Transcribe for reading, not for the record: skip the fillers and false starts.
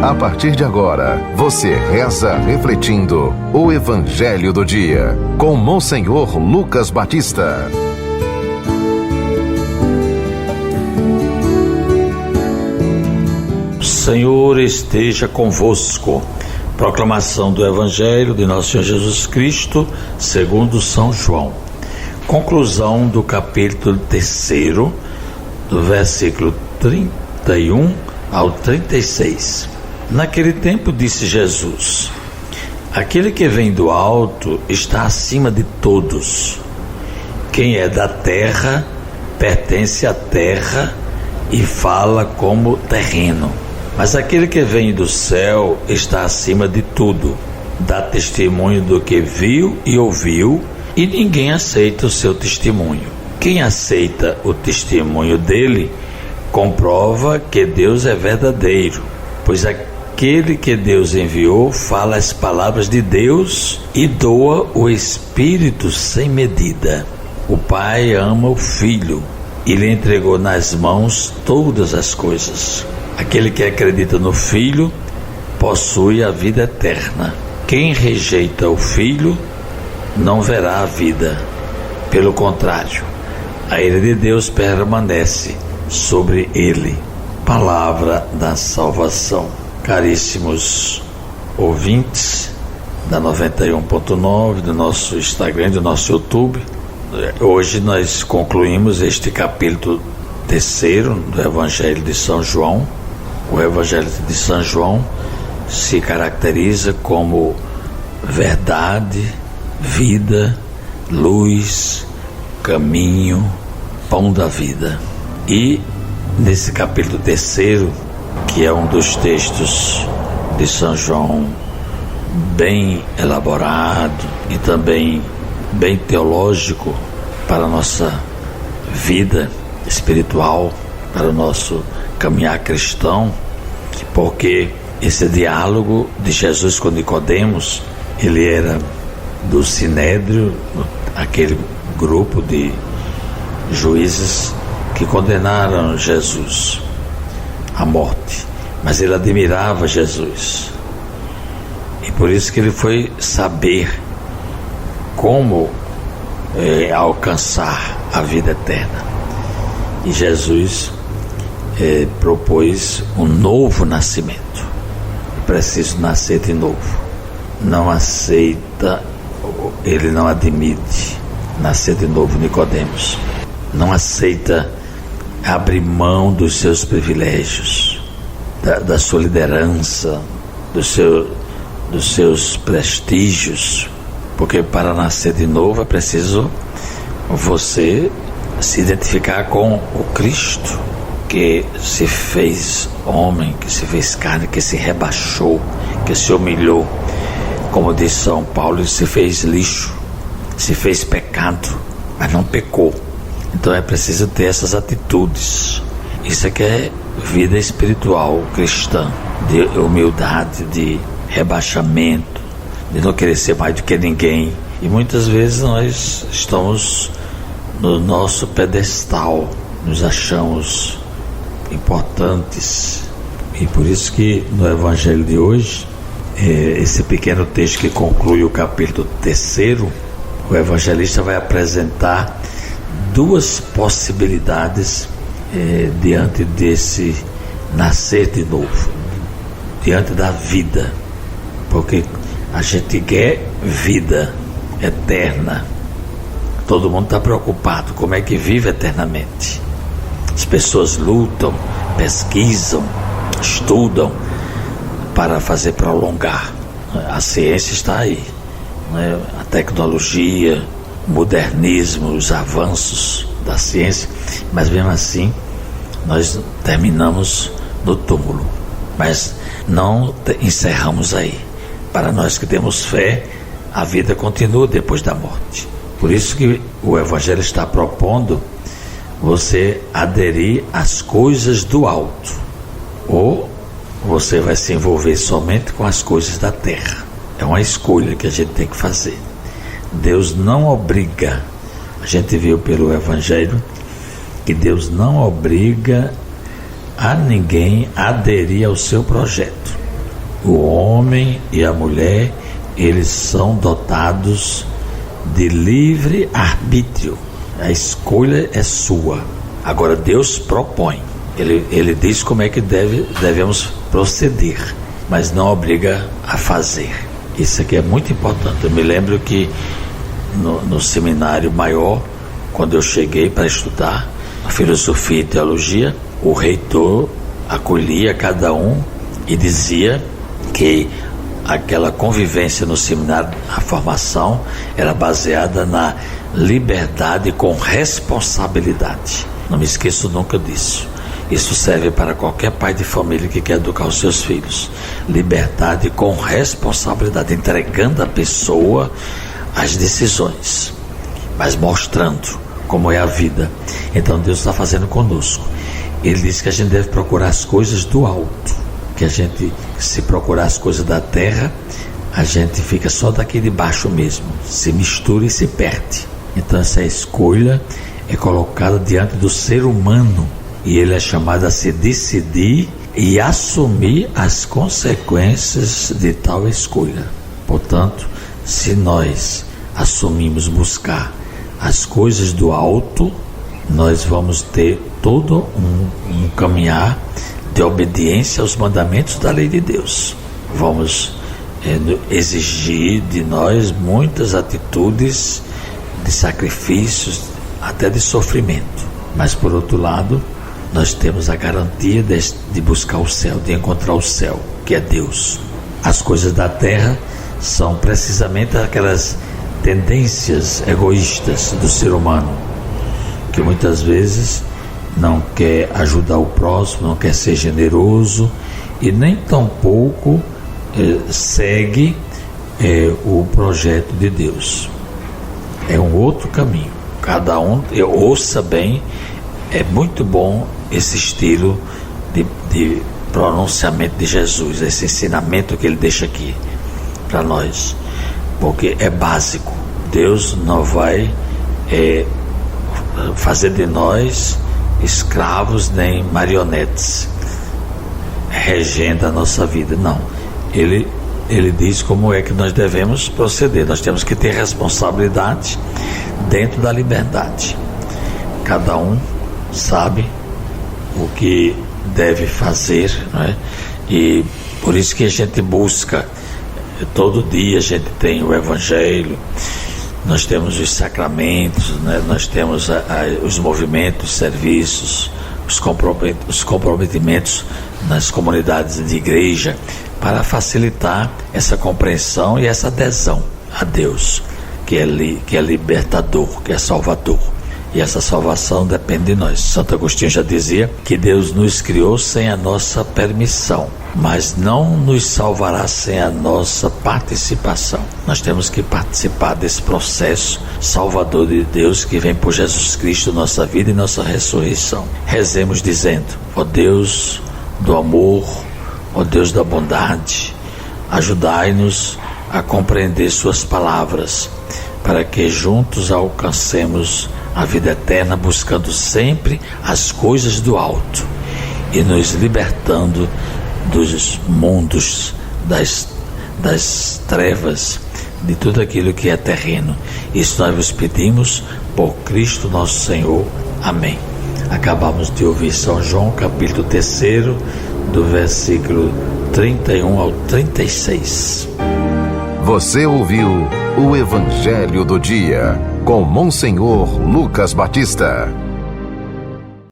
A partir de agora, você reza refletindo o Evangelho do Dia, com Monsenhor Lucas Batista. Senhor esteja convosco. Proclamação do Evangelho de Nosso Senhor Jesus Cristo, segundo São João. Conclusão do capítulo 3, do versículo 31 ao 36. Naquele tempo disse Jesus: aquele que vem do alto está acima de todos. Quem é da terra pertence à terra e fala como terreno. Mas aquele que vem do céu está acima de tudo. Dá testemunho do que viu e ouviu, e ninguém aceita o seu testemunho. Quem aceita o testemunho dele comprova que Deus é verdadeiro, pois aquele que Deus enviou fala as palavras de Deus e doa o Espírito sem medida. O Pai ama o Filho e lhe entregou nas mãos todas as coisas. Aquele que acredita no Filho possui a vida eterna. Quem rejeita o Filho não verá a vida. Pelo contrário, a ira de Deus permanece sobre ele. Palavra da salvação. Caríssimos ouvintes da 91.9, do nosso Instagram, do nosso YouTube, hoje nós concluímos este capítulo 3 do Evangelho de São João. O Evangelho de São João se caracteriza como verdade, vida, luz, caminho, pão da vida. E nesse capítulo 3, que é um dos textos de São João bem elaborado e também bem teológico para a nossa vida espiritual, para o nosso caminhar cristão, porque esse diálogo de Jesus com Nicodemos, ele era do Sinédrio, aquele grupo de juízes que condenaram Jesus à morte, mas ele admirava Jesus, e por isso que ele foi saber como alcançar a vida eterna. E Jesus propôs um novo nascimento. É preciso nascer de novo. Não aceita, ele não admite nascer de novo. Nicodemos não aceita abrir mão dos seus privilégios, da sua liderança, dos seus prestígios, porque para nascer de novo é preciso você se identificar com o Cristo, que se fez homem, que se fez carne, que se rebaixou, que se humilhou. Como diz São Paulo, ele se fez lixo, se fez pecado, mas não pecou. Então é preciso ter essas atitudes. Isso é que é vida espiritual cristã, de humildade, de rebaixamento, de não querer ser mais do que ninguém. E muitas vezes nós estamos no nosso pedestal, nos achamos importantes, e por isso que no Evangelho de hoje, esse pequeno texto que conclui o capítulo 3, o evangelista vai apresentar duas possibilidades diante desse nascer de novo, diante da vida, porque a gente quer vida eterna. Todo mundo está preocupado como é que vive eternamente. As pessoas lutam, pesquisam, estudam para fazer prolongar. A ciência está aí, né? A tecnologia, o modernismo, os avanços da ciência, mas mesmo assim nós terminamos no túmulo, mas não encerramos aí. Para nós que temos fé, a vida continua depois da morte. Por isso que o Evangelho está propondo você aderir às coisas do alto, ou você vai se envolver somente com as coisas da terra. É uma escolha que a gente tem que fazer. Deus não obriga. A gente viu pelo Evangelho que Deus não obriga a ninguém a aderir ao seu projeto. O homem e a mulher, eles são dotados de livre arbítrio. A escolha é sua. Agora Deus propõe. Ele diz como é que devemos proceder, mas não obriga a fazer. Isso aqui é muito importante. Eu me lembro que no seminário maior, quando eu cheguei para estudar a filosofia e teologia, o reitor acolhia cada um e dizia que aquela convivência no seminário, a formação, era baseada na liberdade com responsabilidade. Não me esqueço nunca disso. Isso serve para qualquer pai de família que quer educar os seus filhos. Liberdade com responsabilidade, entregando a pessoa as decisões, mas mostrando como é a vida. Então Deus está fazendo conosco. Ele diz que a gente deve procurar as coisas do alto, que a gente, se procurar as coisas da terra, a gente fica só daqui de baixo mesmo, se mistura e se perde. Então essa escolha é colocada diante do ser humano e ele é chamado a se decidir e assumir as consequências de tal escolha. Portanto, se nós assumimos buscar as coisas do alto, nós vamos ter todo um caminhar de obediência aos mandamentos da lei de Deus. Vamos exigir de nós muitas atitudes de sacrifícios, até de sofrimento. Mas por outro lado, nós temos a garantia de buscar o céu, de encontrar o céu, que é Deus. As coisas da terra são precisamente aquelas tendências egoístas do ser humano, que muitas vezes não quer ajudar o próximo, não quer ser generoso e nem tampouco segue o projeto de Deus. É um outro caminho. Cada um, ouça bem, é muito bom esse estilo de pronunciamento de Jesus, esse ensinamento que ele deixa aqui para nós, porque é básico. Deus não vai fazer de nós escravos nem marionetes regendo a nossa vida, não. Ele diz como é que nós devemos proceder. Nós temos que ter responsabilidade dentro da liberdade. Cada um sabe o que deve fazer, não é? E por isso que a gente busca, todo dia a gente tem o Evangelho, nós temos os sacramentos, né? Nós temos os movimentos, os serviços, os comprometimentos nas comunidades de igreja, para facilitar essa compreensão e essa adesão a Deus, que é libertador, que é salvador. E essa salvação depende de nós. Santo Agostinho já dizia que Deus nos criou sem a nossa permissão, mas não nos salvará sem a nossa participação. Nós temos que participar desse processo salvador de Deus que vem por Jesus Cristo, nossa vida e nossa ressurreição. Rezemos dizendo: ó Deus do amor, ó Deus da bondade, ajudai-nos a compreender suas palavras, para que juntos alcancemos a vida eterna, buscando sempre as coisas do alto e nos libertando dos mundos, das trevas, de tudo aquilo que é terreno. Isso nós vos pedimos por Cristo nosso Senhor. Amém. Acabamos de ouvir São João, capítulo 3, do versículo 31 ao 36. Você ouviu o Evangelho do Dia, com Monsenhor Lucas Batista.